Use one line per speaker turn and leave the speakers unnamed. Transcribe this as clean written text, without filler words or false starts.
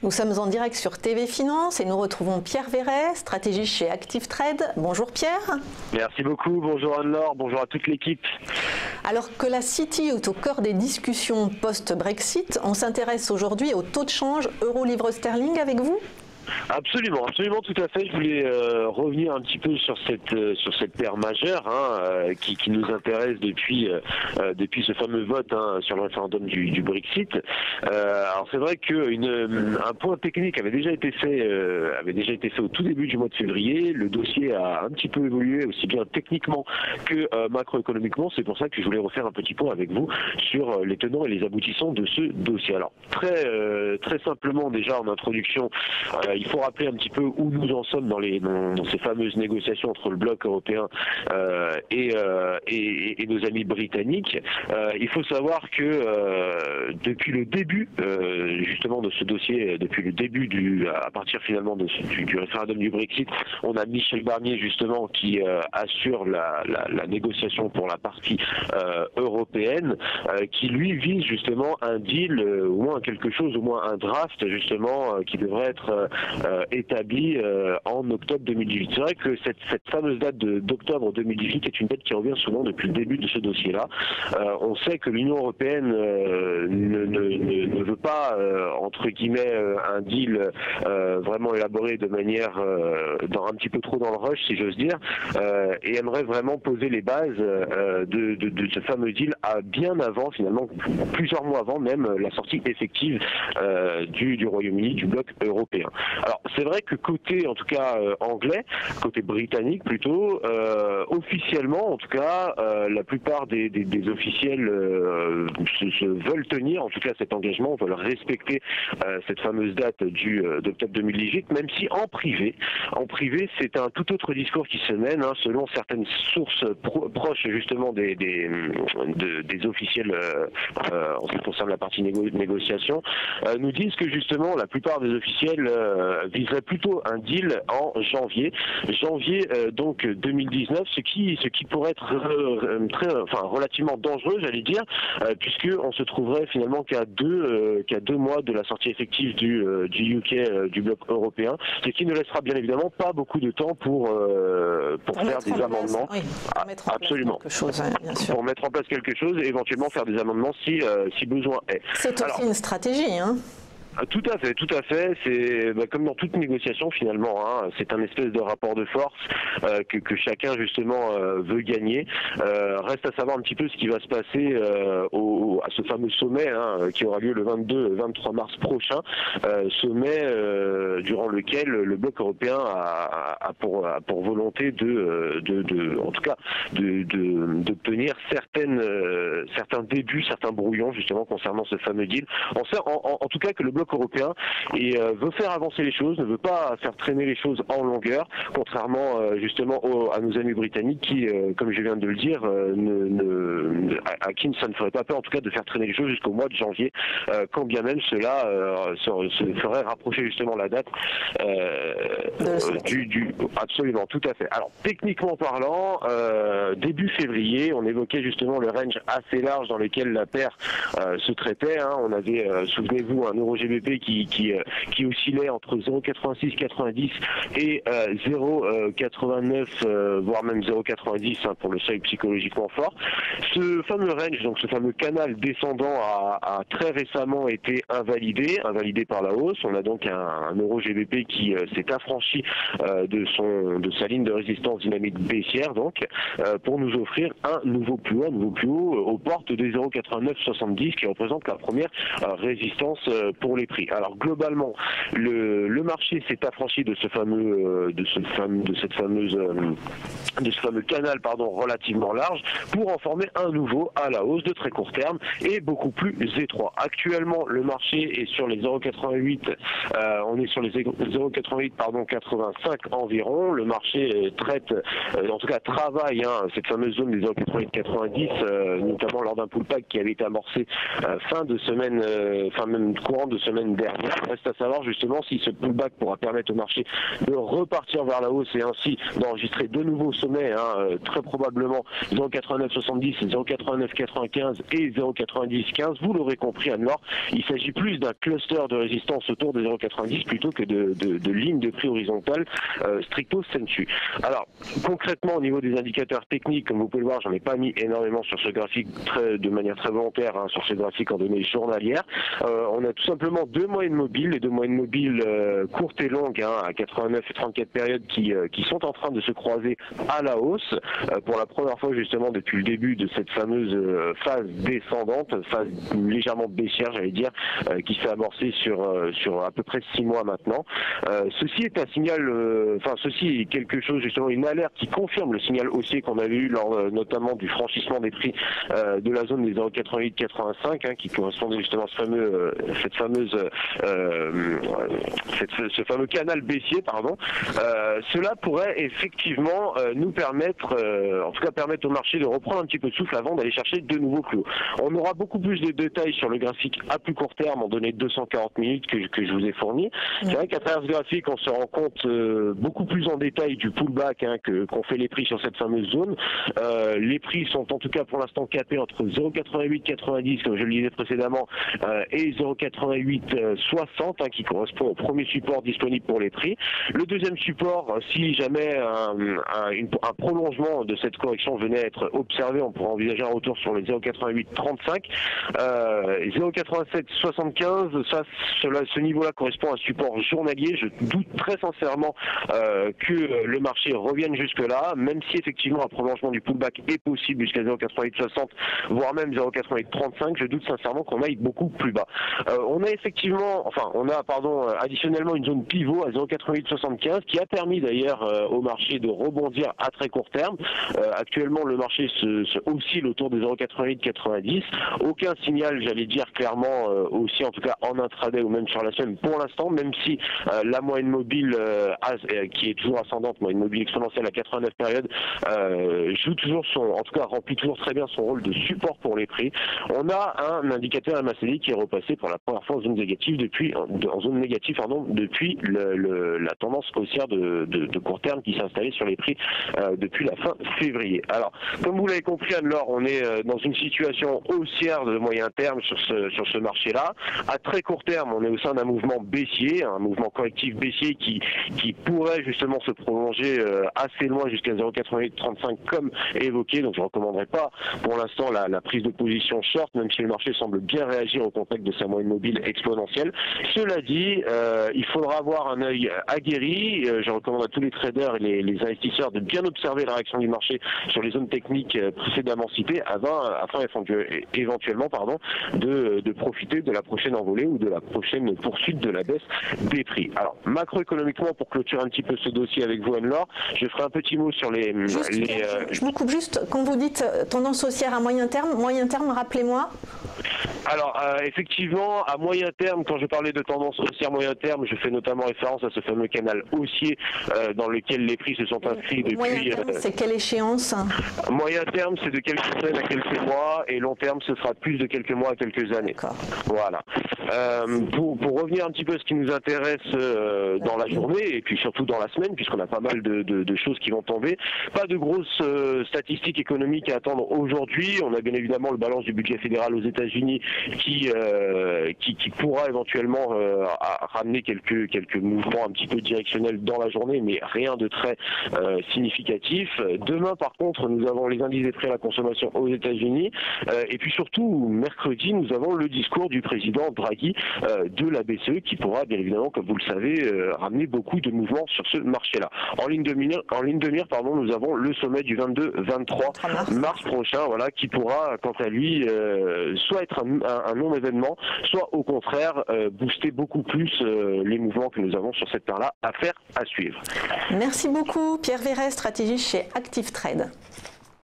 Nous sommes en direct sur TV Finance et nous retrouvons Pierre Verret, stratégiste chez Active Trade. Bonjour Pierre.
Merci beaucoup, bonjour Anne-Laure, bonjour à toute l'équipe.
Alors que la City est au cœur des discussions post-Brexit, on s'intéresse aujourd'hui au taux de change euro-livre sterling avec vous ?
Absolument, absolument, tout à fait. Je voulais revenir un petit peu sur cette paire majeure qui nous intéresse depuis ce fameux vote sur le référendum du Brexit. Alors c'est vrai qu'un point technique avait déjà été fait au tout début du mois de février. Le dossier a un petit peu évolué aussi bien techniquement que macroéconomiquement. C'est pour ça que je voulais refaire un petit point avec vous sur les tenants et les aboutissants de ce dossier. Alors très simplement déjà en introduction. Il faut rappeler un petit peu où nous en sommes dans ces fameuses négociations entre le bloc européen et nos amis britanniques. Il faut savoir que depuis le début justement de ce dossier, depuis le début à partir finalement du référendum du Brexit, on a Michel Barnier justement qui assure la négociation pour la partie européenne, qui lui vise justement un deal, au moins quelque chose, au moins un draft justement qui devrait être établi en octobre 2018. C'est vrai que cette fameuse date d'octobre 2018 est une date qui revient souvent depuis le début de ce dossier-là. On sait que l'Union européenne ne veut pas, entre guillemets, un deal vraiment élaboré de manière un petit peu trop dans le rush, si j'ose dire, et aimerait vraiment poser les bases de ce fameux deal bien avant, finalement, plusieurs mois avant même la sortie effective du Royaume-Uni, du bloc européen. Alors c'est vrai que côté, en tout cas anglais, côté britannique plutôt, officiellement en tout cas, la plupart des officiels veulent tenir, en tout cas cet engagement, veulent respecter cette fameuse date d'octobre 2018, même si en privé c'est un tout autre discours qui se mène, selon certaines sources proches justement des officiels en ce qui concerne la partie négociation, nous disent que justement la plupart des officiels viserait plutôt un deal en janvier donc 2019, ce qui pourrait être relativement dangereux, j'allais dire, puisque on se trouverait finalement qu'à deux mois de la sortie effective du UK du bloc européen, ce qui ne laissera bien évidemment pas beaucoup de temps pour faire des amendements.
Oui,
absolument. Pour mettre en place quelque chose et éventuellement faire des amendements si besoin est.
C'est aussi une stratégie,
Tout à fait. C'est comme dans toute négociation finalement. C'est un espèce de rapport de force que chacun justement veut gagner. Reste à savoir un petit peu ce qui va se passer à ce fameux sommet qui aura lieu le 22-23 mars prochain. Sommet durant lequel le bloc européen a pour volonté d'obtenir certains débuts, certains brouillons justement concernant ce fameux deal. On sait en tout cas que le bloc européen veut faire avancer les choses, ne veut pas faire traîner les choses en longueur, contrairement justement à nos amis britanniques qui, comme je viens de le dire, à qui ça ne ferait pas peur en tout cas de faire traîner les choses jusqu'au mois de janvier, quand bien même cela se ferait rapprocher justement la date absolument, tout à fait. Alors techniquement parlant, début février, on évoquait justement le range assez large dans lequel la paire se traitait. On avait, souvenez-vous, un euro GBP qui oscillait entre 0,8690 et 0,89 voire même 0,90 pour le seuil psychologiquement fort. Ce fameux range, donc ce fameux canal descendant a très récemment été invalidé par la hausse. On a donc un euro GBP qui s'est affranchi de sa ligne de résistance dynamique baissière donc pour nous offrir un nouveau plus haut aux portes des 0,8970 qui représente la première résistance pour les prix. Alors globalement, le marché s'est affranchi de ce fameux canal relativement large pour en former un nouveau à la hausse de très court terme et beaucoup plus étroit. Actuellement, le marché est sur les 0,88, on est sur les 0,88 environ. Le marché traite, en tout cas travaille cette fameuse zone des 0,88-90, notamment lors d'un pullback qui avait été amorcé fin de semaine, même courant de semaine semaine dernière. Reste à savoir justement si ce pullback pourra permettre au marché de repartir vers la hausse et ainsi d'enregistrer de nouveaux sommets, très probablement 0,8970, 0,8995 et 0,9015. Vous l'aurez compris, Anne-Laure, il s'agit plus d'un cluster de résistance autour des 0,90 plutôt que de lignes de prix horizontales stricto sensu. Alors concrètement au niveau des indicateurs techniques, comme vous pouvez le voir, j'en ai pas mis énormément sur ce graphique de manière très volontaire, sur ce graphique en données journalières. On a tout simplement deux moyennes mobiles, les deux moyennes mobiles courtes et longues, à 89 et 34 périodes qui sont en train de se croiser à la hausse pour la première fois justement depuis le début de cette fameuse phase descendante, phase légèrement baissière j'allais dire, qui s'est amorcée sur à peu près 6 mois maintenant. Ceci est un signal, ceci est quelque chose justement, une alerte qui confirme le signal haussier qu'on avait eu lors notamment du franchissement des prix de la zone des 0,88-85, qui correspondait justement à ce fameux canal baissier, pardon. Cela pourrait effectivement nous permettre, en tout cas permettre au marché de reprendre un petit peu de souffle avant d'aller chercher de nouveaux plus hauts. On aura beaucoup plus de détails sur le graphique à plus court terme en données de 240 minutes que je vous ai fourni. C'est vrai qu'à travers ce graphique, on se rend compte beaucoup plus en détail du pullback qu'ont fait les prix sur cette fameuse zone. Les prix sont en tout cas pour l'instant capés entre 0,8890 comme je le disais précédemment et 0,8860 qui correspond au premier support disponible pour les prix. Le deuxième support, si jamais un prolongement de cette correction venait à être observé, on pourrait envisager un retour sur les 0,8835, 0,8775. Ce niveau-là correspond à un support journalier. Je doute très sincèrement que le marché revienne jusque-là, même si effectivement un prolongement du pullback est possible jusqu'à 0,8860, voire même 0,8835. Je doute sincèrement qu'on aille beaucoup plus bas. On a additionnellement une zone pivot à 0,8875 qui a permis d'ailleurs au marché de rebondir à très court terme. Actuellement, le marché se oscille autour des 0,8890. Aucun signal, j'allais dire clairement, aussi en tout cas en intraday ou même sur la semaine pour l'instant, même si la moyenne mobile qui est toujours ascendante, moyenne mobile exponentielle à 89 périodes, joue toujours en tout cas remplit toujours très bien son rôle de support pour les prix. On a un indicateur MACD qui est repassé pour la première fois en zone négative depuis la tendance haussière de court terme qui s'est installée sur les prix depuis la fin février. Alors, comme vous l'avez compris, Anne-Laure, on est dans une situation haussière de moyen terme sur ce marché-là. À très court terme, on est au sein d'un mouvement baissier, un mouvement correctif baissier qui pourrait justement se prolonger assez loin jusqu'à 0,8835 comme évoqué. Donc, je ne recommanderais pas pour l'instant la prise de position short, même si le marché semble bien réagir au contact de sa moyenne mobile exponentielle. Cela dit, il faudra avoir un œil aguerri. Je recommande à tous les traders et les investisseurs de bien observer la réaction du marché sur les zones techniques précédemment citées afin éventuellement de profiter de la prochaine envolée ou de la prochaine poursuite de la baisse des prix. Alors, macroéconomiquement, pour clôturer un petit peu ce dossier avec vous, Anne-Laure, je ferai un petit mot sur
Je vous coupe juste, quand vous dites tendance haussière à moyen terme, rappelez-moi.
Alors, effectivement, à moyen terme, quand je parlais de tendance haussière moyen terme, je fais notamment référence à ce fameux canal haussier dans lequel les prix se sont inscrits depuis...
Moyen terme, c'est quelle échéance?
Moyen terme, c'est de quelques semaines à quelques mois, et long terme, ce sera plus de quelques mois à quelques années. Voilà. Pour revenir un petit peu à ce qui nous intéresse dans la journée, et puis surtout dans la semaine, puisqu'on a pas mal de choses qui vont tomber, pas de grosses statistiques économiques à attendre aujourd'hui. On a bien évidemment le balance du budget fédéral aux États-Unis qui pourra éventuellement ramener quelques mouvements un petit peu directionnels dans la journée, mais rien de très significatif. Demain, par contre, nous avons les indices des prix à la consommation aux États-Unis, et puis surtout mercredi, nous avons le discours du président Draghi de la BCE qui pourra bien évidemment, comme vous le savez, ramener beaucoup de mouvements sur ce marché-là. En ligne de mire, nous avons le sommet du 22-23 mars prochain, qui pourra, quant à lui, soit être un non-événement, soit au contraire booster beaucoup plus les mouvements que nous avons sur cette paire-là à suivre.
Merci beaucoup Pierre Verret, stratégiste chez Active Trade.